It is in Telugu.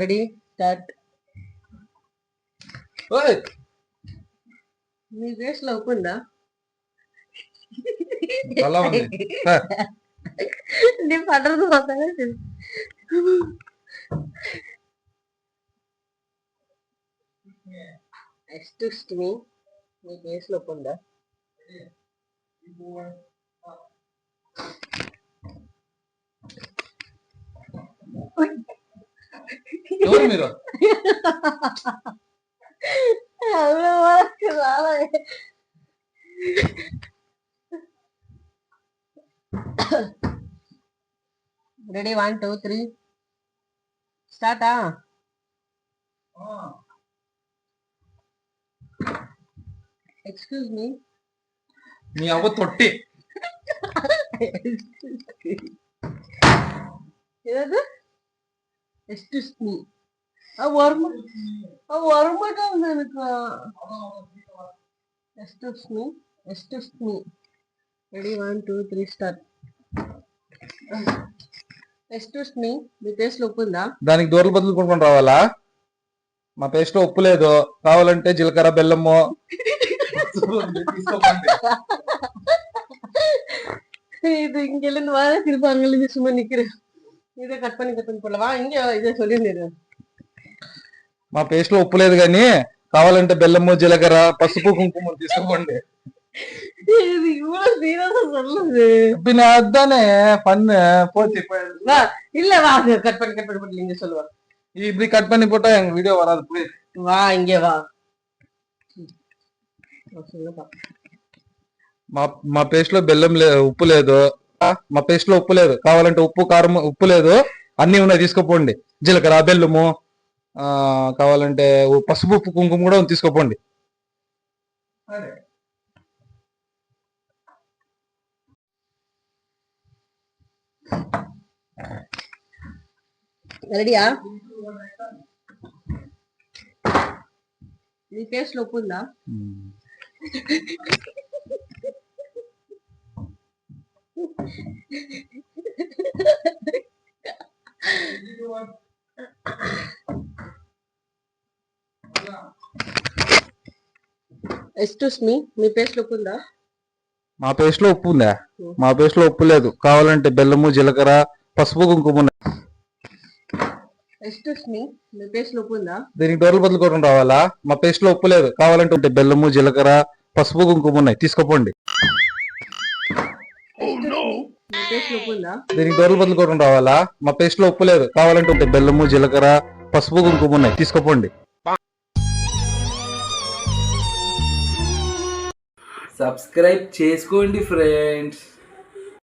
Ready start. మీ ఫేస్ లో ఉప్పు ఉందా? నీ పడదు పోతానే. నెక్స్ట్ మీ ఫేస్ లో ఉప్పు ఉందా? మీరు రెడీ 1 2 3 స్టార్టా? Excuse me. మీ అవ్వ తొట్టి ఏదది? Excuse me. Varma excuse me. Ready 1 2 3 start. Excuse me, మీ పేస్ట్ లో ఉప్పు ఉందా? దానికి దూరలు బదులుకొని రావాలా? మా పేస్ట్ లో ఉప్పు లేదు, కావాలంటే జీలకర్ర బెల్లము இது இங்க இருந்து வர திரும்ப அங்கிருந்து சும்மா நிக்கிறேன். இதை கட் பண்ணி போடவா? இங்க இதை சொல்லியிருந்தேன். మా పేస్ట్ లో ఉప్పు లేదు కానీ కావాలంటే బెల్లము జీలకర్ర పసుపు కుంకుమ తీసుకోండి. இது இவ்வளவு சீரியஸா சொல்லுது. பின்ன அதானே பண்ணு போச்சு. இல்ல வா, கட் பண்ணி போட்டு நீங்க சொல்லுவா. இப்படி கட் பண்ணி போட்டா எங்க வீடியோ வராது. போய் வா, இங்க வா. మా పేస్ట్ లో బెల్లం ఉప్పు లేదు. మా పేస్ట్ లో ఉప్పు లేదు, కావాలంటే ఉప్పు కారం ఉప్పు లేదు అన్ని ఉన్నాయి తీసుకోపోండి. జీలకర్ర బెల్లము కావాలంటే పసుపు ఉప్పు కుంకుమ కూడా తీసుకోపోండి. రెడీయా? నీ పేస్ట్ లో ఉప్పు ఉందా? ఎక్స్క్యూజ్ మీ, మీ పేస్ట్ లో ఉప్పు ఉందా? మా పేస్ట్ లో ఉప్పు ఉందా? మా పేస్ట్ లో ఉప్పు లేదు, కావాలంటే బెల్లము జీలకర్ర పసుపు కుంకుమ ఉన్నాయి. ఎక్స్క్యూజ్ మీ, మీ పేస్ట్ లో ఉప్పు ఉందా? దీనికి డోర్లు బదులుకోవడం రావాలా? మా పేస్ట్ లో ఉప్పు లేదు, కావాలంటే బెల్లము జీలకర్ర పసుపు కుంకుమ ఉన్నాయి తీసుకోపోండి. దీనికి డోర్లు బదులుకోవడం రావాలా? మా పేస్ట్ లో ఉప్పు లేదు, కావాలంటే బెల్లము జీలకర్ర పసుపు కుంకుమ ఉన్నాయి తీసుకోపోండి. సబ్స్క్రైబ్ చేసుకోండి ఫ్రెండ్స్.